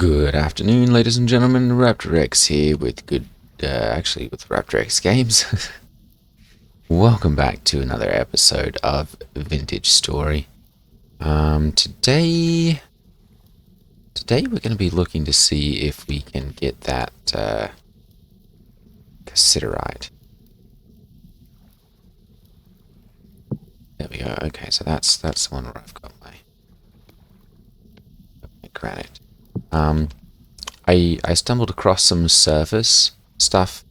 Good afternoon, ladies and gentlemen. Raptor X here with with Raptor X Games. Welcome back to another episode of Vintage Story. Today we're going to be looking to see if we can get that Cassiterite. There we go. Okay, so that's the one where I've got my granite. I stumbled across some surface stuff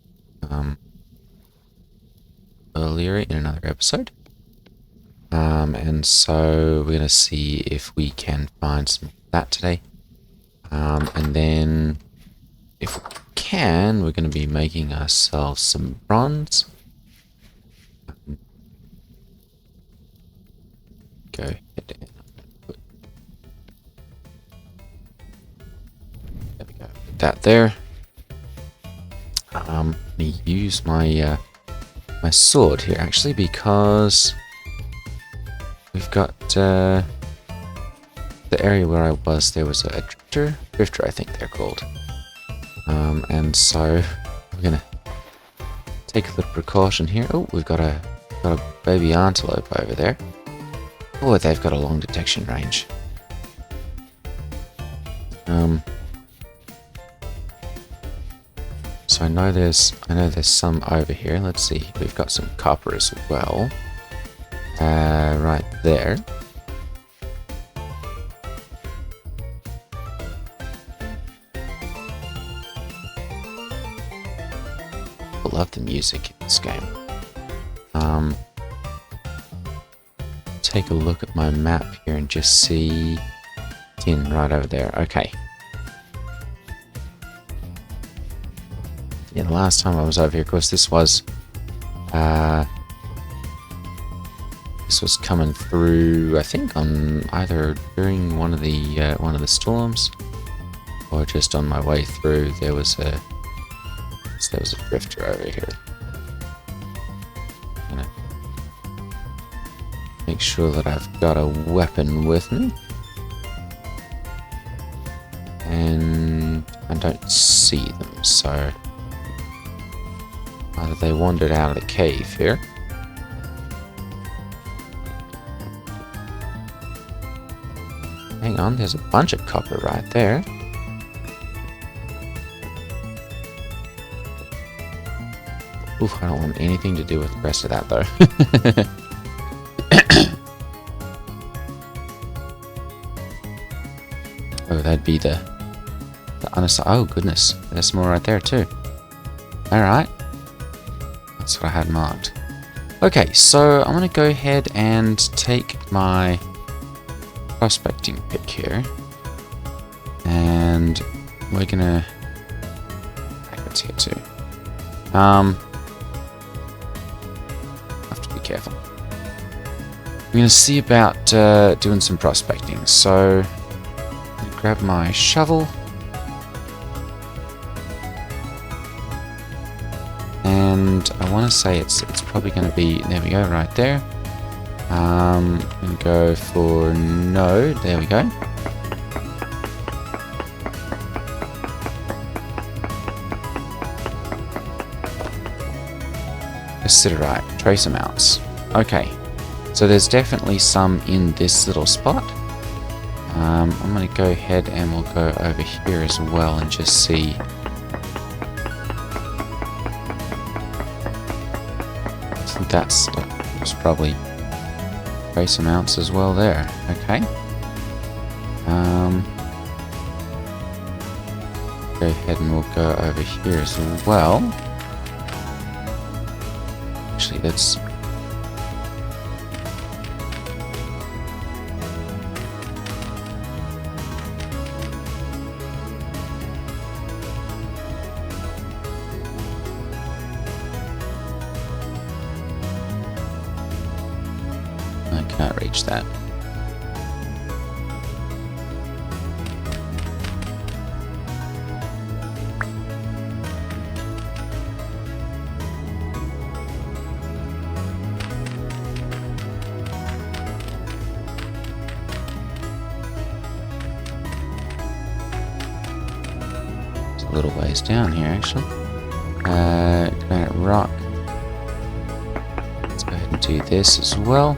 earlier in another episode, and so we're gonna see if we can find some of that today, and then if we can, we're gonna be making ourselves some bronze. Go ahead and put that there. I'm gonna use my my sword here actually, because we've got the area where I was. There was a drifter, I think they're called, and so we're gonna take a little precaution here. Oh, we've got a baby antelope over there. Oh, they've got a long detection range. So I know there's some over here. Let's see. We've got some copper as well. Right there. I love the music in this game. Take a look at my map here and just see tin right over there. Okay. Yeah, the last time I was over here, of course, this was coming through, I think, on either during one of the storms, or just on my way through. There was a drifter over here. I'm gonna make sure that I've got a weapon with me, and I don't see them, so either they wandered out of the cave here. Hang on, there's a bunch of copper right there. Oof, I don't want anything to do with the rest of that though. Oh, that'd be the unassigned. Oh goodness, there's some more right there too. Alright. That's what I had marked. Okay, so I'm going to go ahead and take my prospecting pick here, and we're going to... What's here too? Have to be careful. I'm going to see about doing some prospecting, so I'm going to grab my shovel. And I want to say it's probably going to be, there we go, right there. I'm going to go for node, there we go. Cassiterite, trace amounts. Okay, so there's definitely some in this little spot. I'm going to go ahead and we'll go over here as well and just see. That's probably trace amounts as well there. Okay. Go ahead and we'll go over here as well. Actually, that's... I can't reach that. a little ways down here, actually. Granite rock. Let's go ahead and do this as well.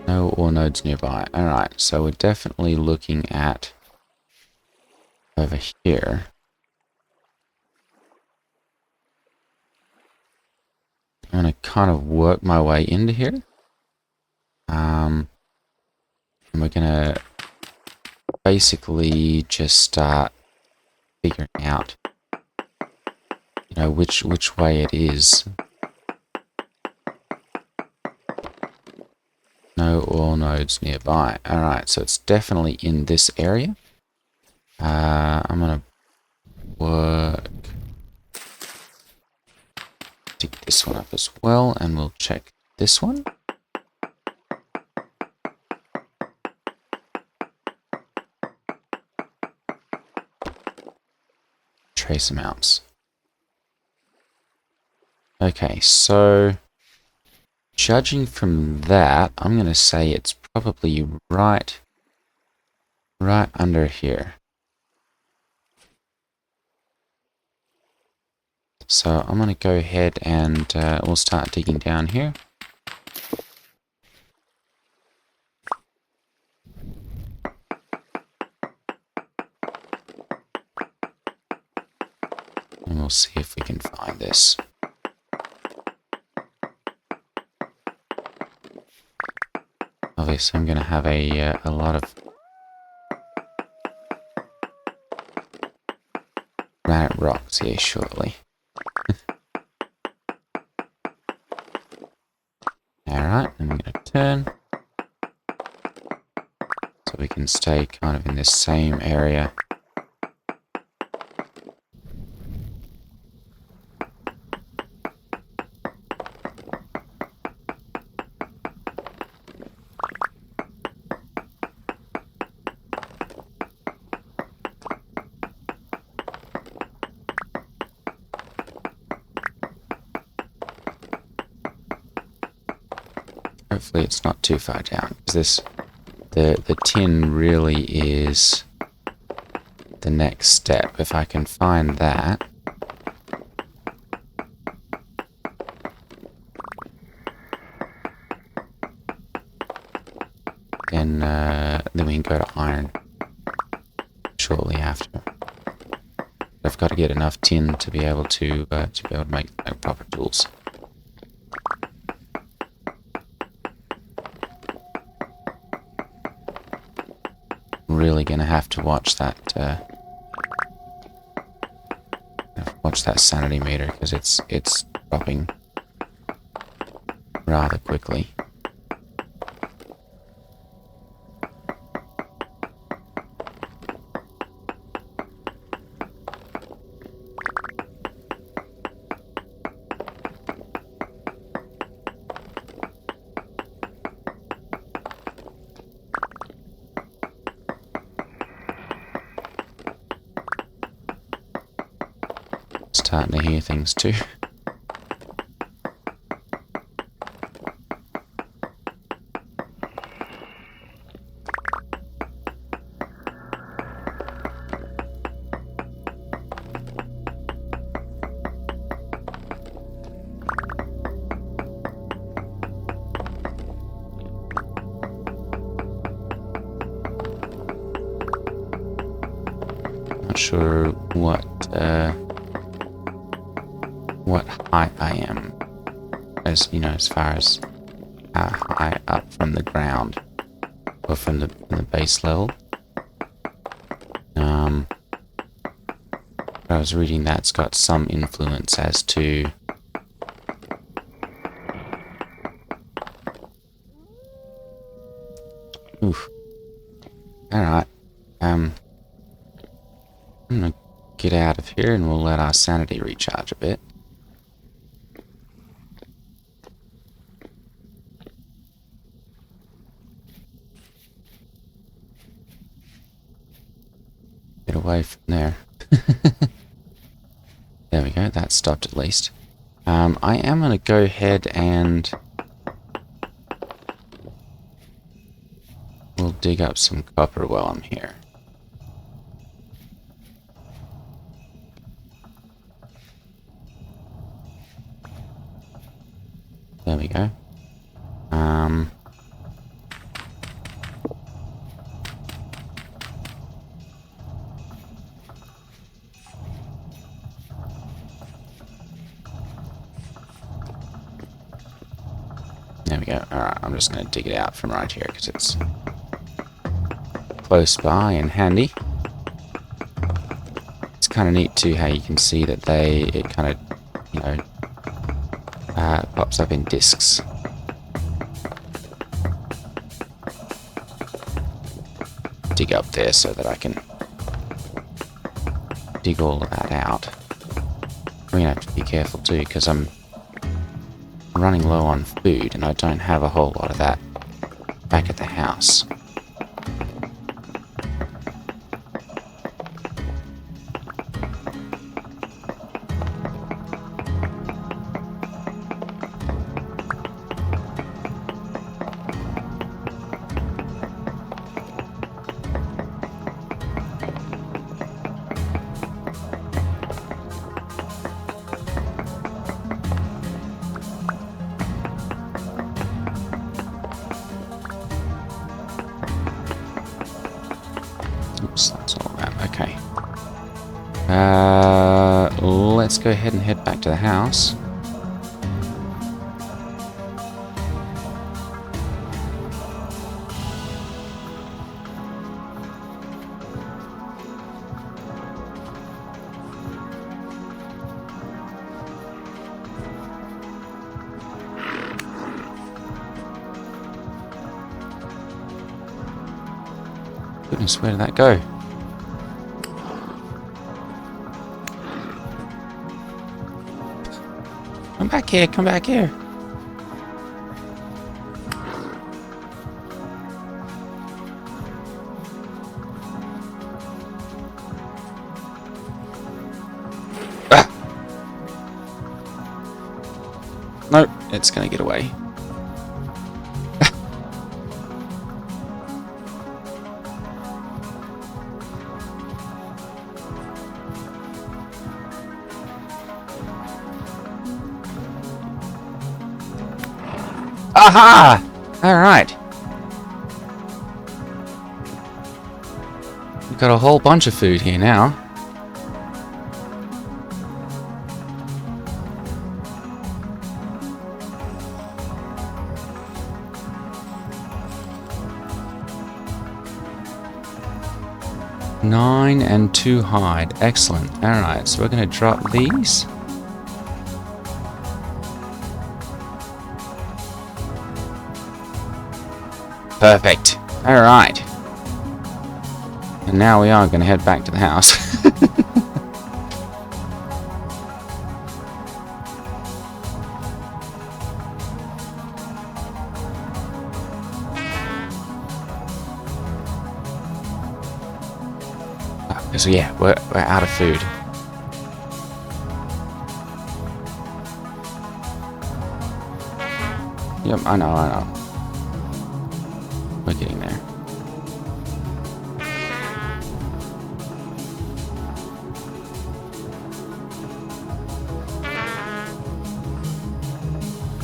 No ore nodes nearby. Alright, so we're definitely looking at over here. I'm going to kind of work my way into here. And we're going to basically just start figuring out, you know, which way it is. No ore nodes nearby. Alright, so it's definitely in this area. I'm going to work... dig this one up as well, and we'll check this one. Trace amounts. Okay, so judging from that, I'm going to say it's probably right under here. So I'm going to go ahead and we'll start digging down here. And we'll see if we can find this. Obviously, I'm going to have a lot of granite rocks here shortly. Alright, I'm going to turn. So we can stay kind of in this same area. Hopefully it's not too far down, because the tin really is the next step. If I can find that, then we can go to iron shortly after. I've got to get enough tin to be able to make proper tools. Really gonna have to watch that sanity meter, because it's dropping rather quickly. Starting to hear things too. Not sure what height I am, as you know, as far as how high up from the ground or from the base level. I was reading that's got some influence as to oof. Alright. I'm gonna get out of here and we'll let our sanity recharge a bit. Get away from there. There we go, that stopped at least. I am going to go ahead and dig up some copper while I'm here. There we go. There we go. Alright, I'm just going to dig it out from right here because it's close by and handy. It's kind of neat too how you can see that it kind of, you know, pops up in discs. Dig up there so that I can dig all of that out. I'm going to have to be careful too because I'm running low on food and I don't have a whole lot of that back at the house. Oops, that's all that. Okay. Let's go ahead and head back to the house. Goodness, where did that go? Come back here, come back here. Ah! Nope, it's gonna get away. Aha! Alright. We've got a whole bunch of food here now. Nine and 2 hide. Excellent. Alright, so we're going to drop these. Perfect. Alright. And now we are going to head back to the house. So yeah, we're out of food. Yep, I know. We're getting there.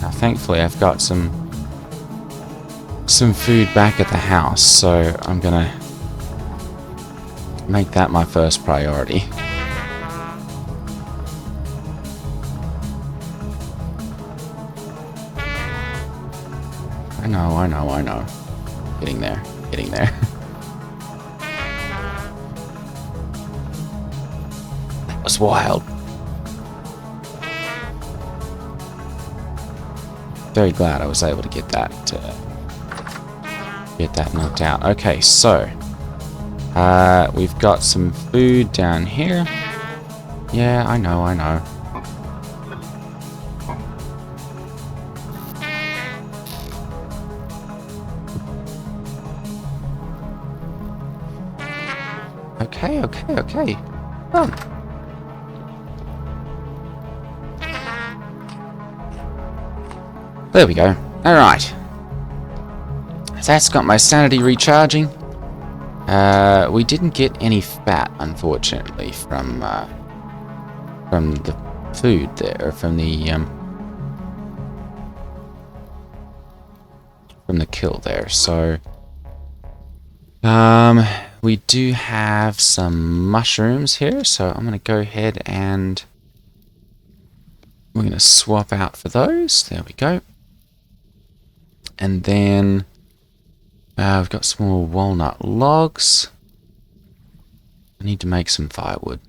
Now, thankfully, I've got some food back at the house, so I'm gonna make that my first priority. I know. Getting there. That was wild. Very glad I was able to get that knocked out. Okay, so we've got some food down here. Yeah, I know. Okay. Oh. There we go. Alright. So that's got my sanity recharging. We didn't get any fat, unfortunately, from the food there, from the kill there. So, we do have some mushrooms here, so I'm gonna go ahead and we're gonna swap out for those. There we go. And then we've got some more walnut logs. I need to make some firewood.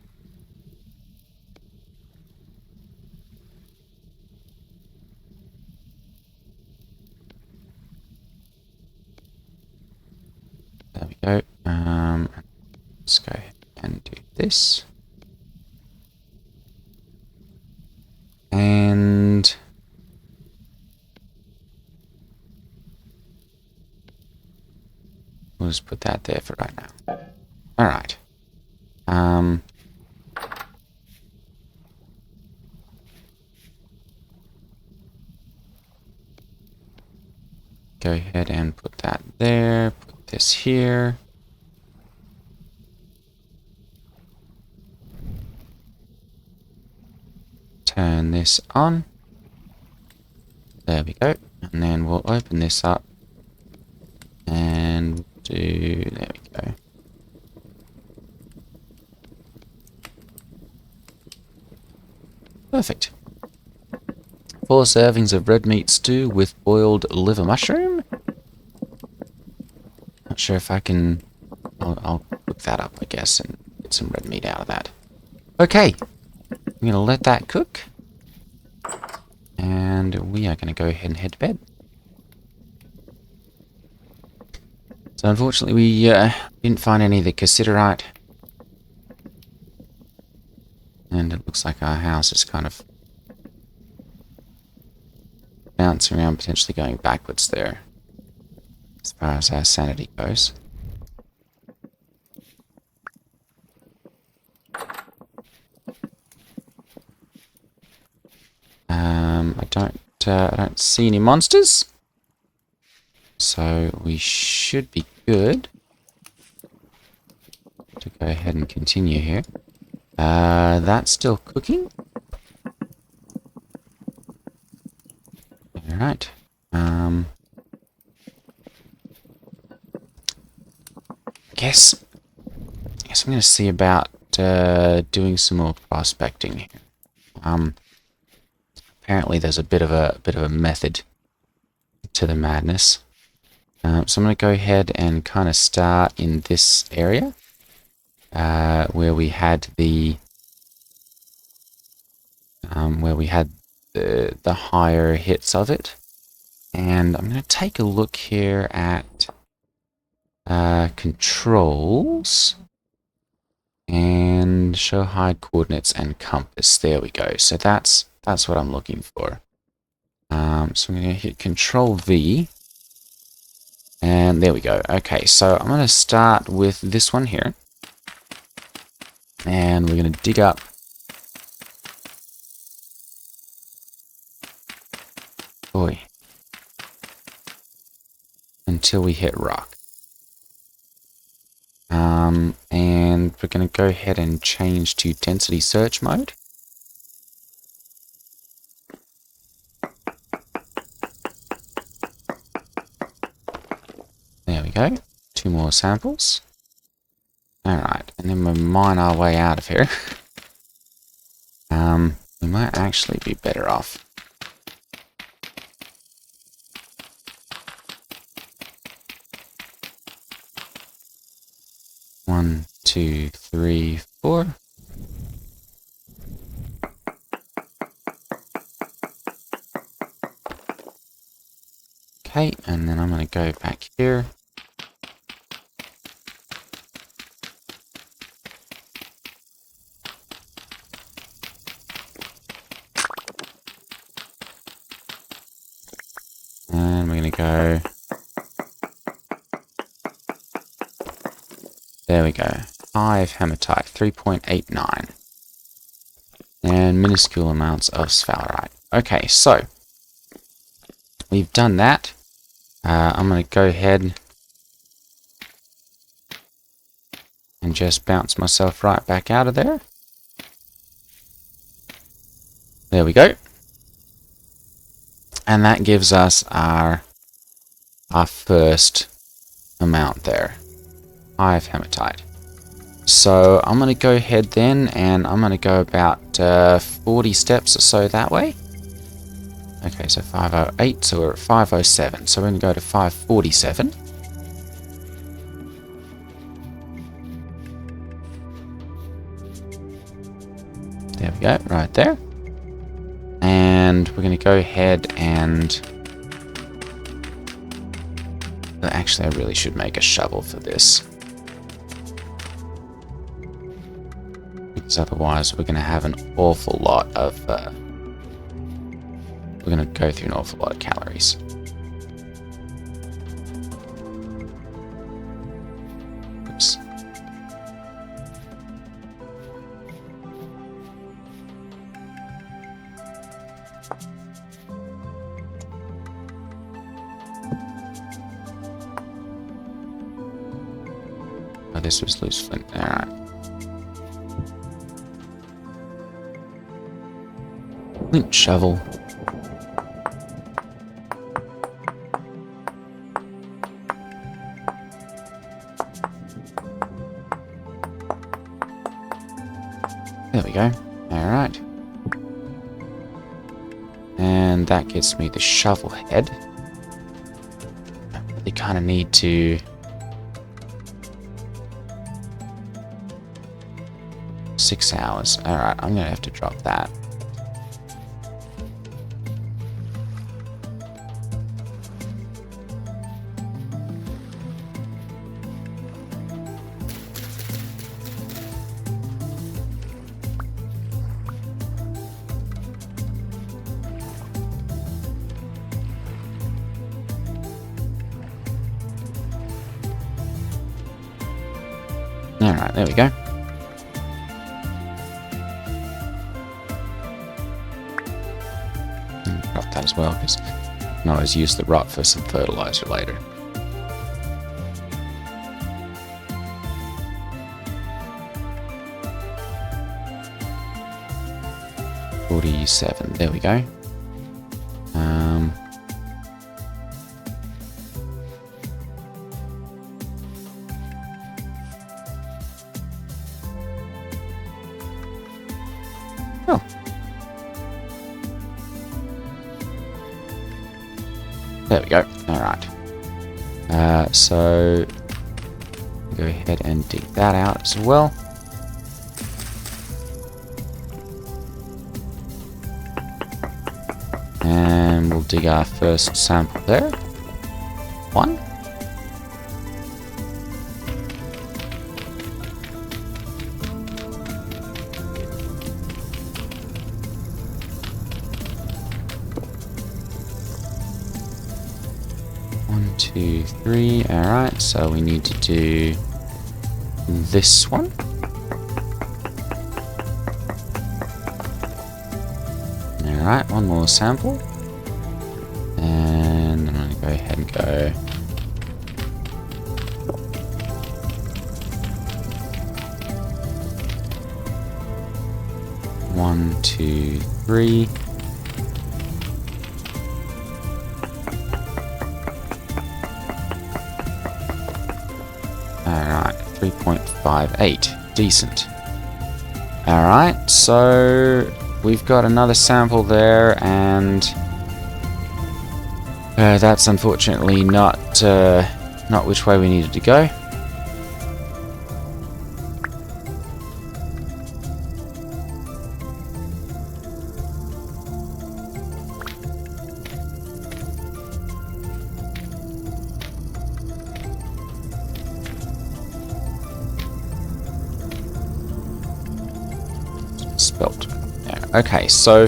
There we go. Let's go ahead and do this. And we'll just put that there for right now. Alright. Go ahead and put that there. Put this here. Turn this on. There we go. And then we'll open this up. And do... There we go. Perfect. 4 servings of red meat stew with boiled liver mushroom. Not sure if I can... I'll cook that up, I guess, and get some red meat out of that. Okay. I'm going to let that cook. And we are going to go ahead and head to bed. So unfortunately we didn't find any of the Cassiterite. And it looks like our house is kind of bouncing around, potentially going backwards there, as far as our sanity goes. I don't see any monsters, so we should be good to go ahead and continue here. That's still cooking. Alright. I guess I'm going to see about doing some more prospecting here. Apparently there's a bit of a method to the madness. So I'm going to go ahead and kind of start in this area where we had the higher hits of it, and I'm going to take a look here at controls and show hide coordinates and compass. There we go. So that's what I'm looking for. So I'm going to hit Control V. And there we go. Okay, so I'm going to start with this one here. And we're going to dig up. Boy. Until we hit rock. And we're going to go ahead and change to density search mode. There we go. 2 more samples. Alright, and then we'll mine our way out of here. We might actually be better off. One, 2, 3, 4. Okay, and then I'm going to go back here. And we're going to go... There we go. 5 hematite, 3.89. And minuscule amounts of sphalerite. Okay, so we've done that. I'm going to go ahead and just bounce myself right back out of there. There we go. And that gives us our first amount there. 5 hematite. So I'm going to go ahead then, and I'm going to go about 40 steps or so that way. Okay, so 508, so we're at 507. So we're going to go to 547. There we go, right there. And we're going to go ahead and... Actually, I really should make a shovel for this. Because otherwise we're going to have an awful lot of... we're going to go through an awful lot of calories. Oops. Oh, this was loose flint. Alright. Flint shovel. There we go. Alright. And that gets me the shovel head. I really kind of need to... 6 hours. Alright, I'm going to have to drop that. Alright, there we go. Drop that as well, because I can always use the rot for some fertilizer later. $47, there we go. Oh. There we go. Alright. So go ahead and dig that out as well. And we'll dig our first sample there. 1. One, 2, 3. Alright, so we need to do this one. Alright, one more sample. And I'm going to go ahead and go... One, 2, 3. Alright, 3.58. Decent. Alright, so we've got another sample there, and that's unfortunately not which way we needed to go. Spelt. Yeah. Okay, so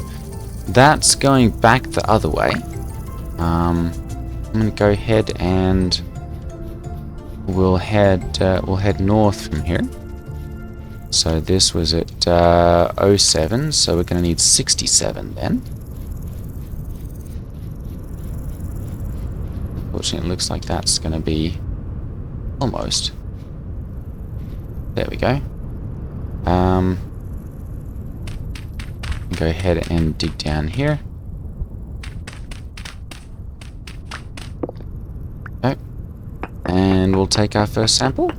that's going back the other way. I'm gonna go ahead and we'll head north from here. So this was at 07, so we're gonna need 67 then. Fortunately, it looks like that's going to be almost. There we go. Go ahead and dig down here. Okay. And we'll take our first sample.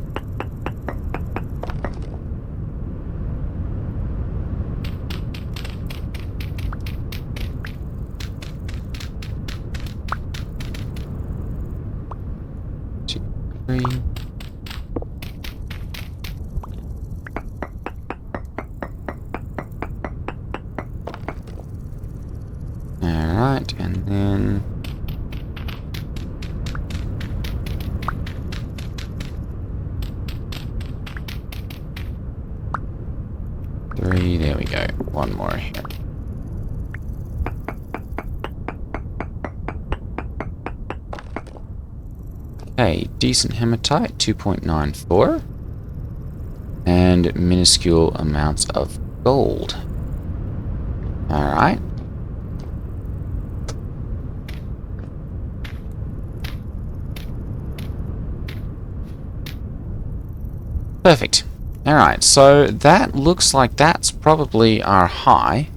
Two, three. Alright, and then three, there we go. One more here. Okay, decent hematite, 2.94. And minuscule amounts of gold. Alright. Perfect. Alright, so that looks like that's probably our high.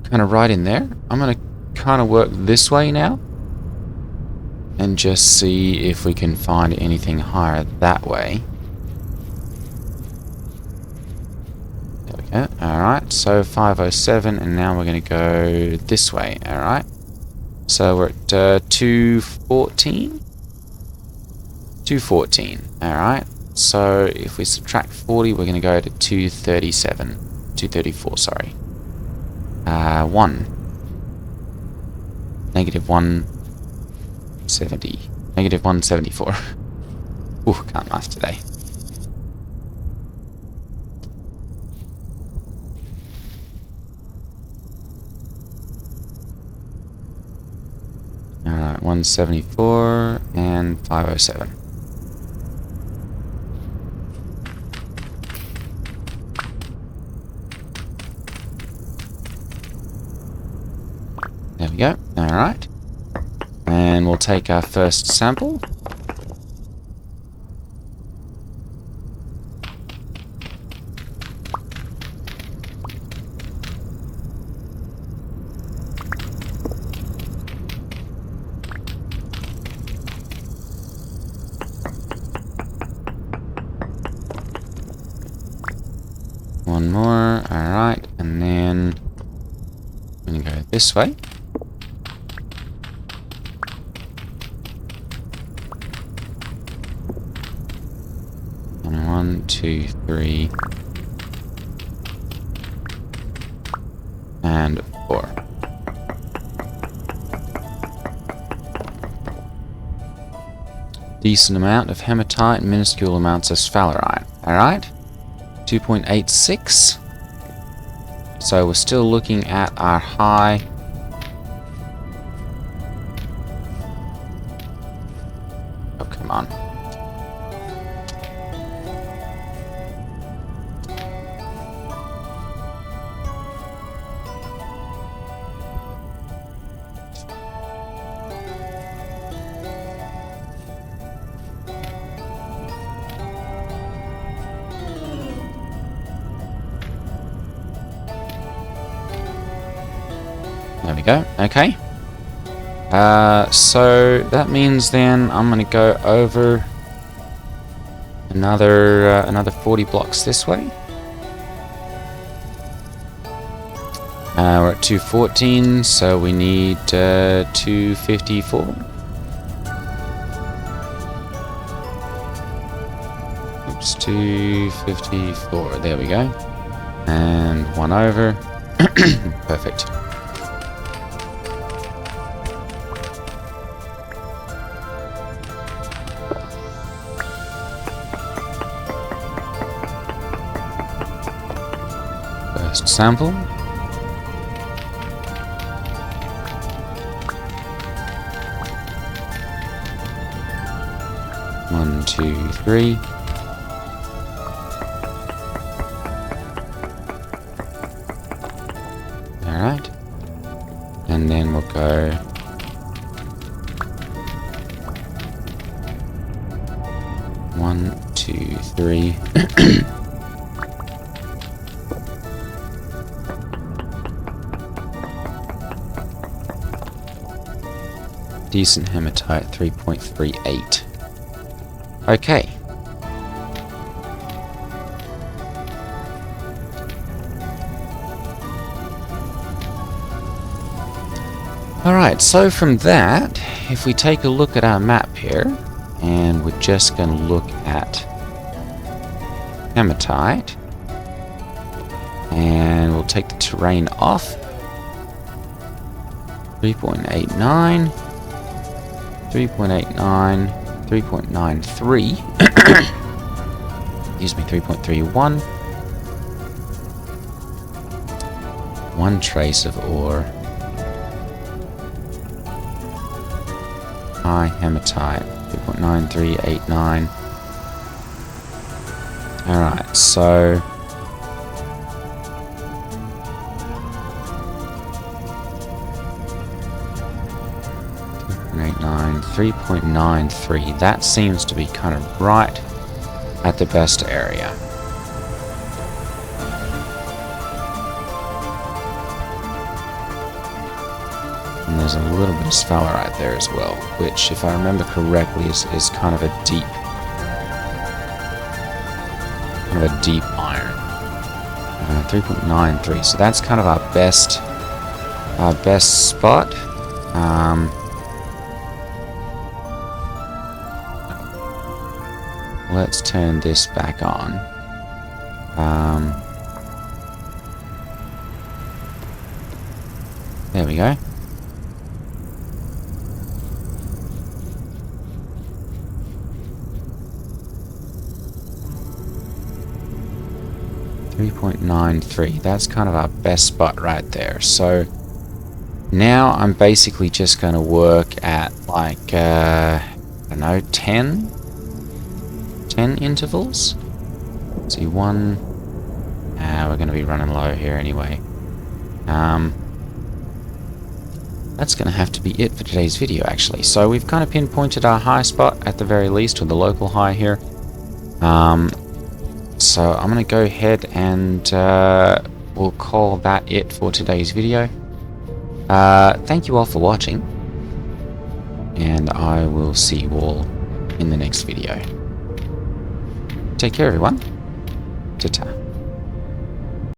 Kind of right in there. I'm going to kind of work this way now. And just see if we can find anything higher that way. There we go. Alright, so 507, and now we're going to go this way. Alright. So we're at 214. 214. Alright. So if we subtract 40, we're going to go to 237. 234, sorry. 1. Negative 170. Negative 174. Ooh, can't laugh today. Alright, 174 and 507. There we go. Alright. And we'll take our first sample. One more. Alright. And then I'm going to go this way. And 1, 2, 3, and 4. Decent amount of hematite, minuscule amounts of sphalerite. Alright. 2.86. So we're still looking at our high. Oh, come on. There we go. Okay. So that means then I'm going to go over another 40 blocks this way. We're at 214, so we need 254. Oops, 254. There we go. And one over. Perfect. First sample. One, two, three. Alright. And then we'll go 1, 2, 3. Decent hematite, 3.38. Okay. Alright, so from that, if we take a look at our map here, and we're just going to look at hematite, and we'll take the terrain off. 3.89, 3.89, 3.93, excuse me, 3.31, one trace of ore, high hematite, 3.9389. Alright, so 3.93. That seems to be kind of right at the best area. And there's a little bit of sphalerite there as well, which, if I remember correctly, is kind of a deep iron. 3.93. So that's kind of our best spot. Let's turn this back on. There we go. .93. That's kind of our best spot right there. So now I'm basically just going to work at like I don't know, 10 intervals. Let's see, one. We're going to be running low here anyway. That's going to have to be it for today's video, actually. So we've kind of pinpointed our high spot at the very least, or the local high here. So I'm going to go ahead and we'll call that it for today's video. Thank you all for watching, and I will see you all in the next video. Take care, everyone. Ta-ta.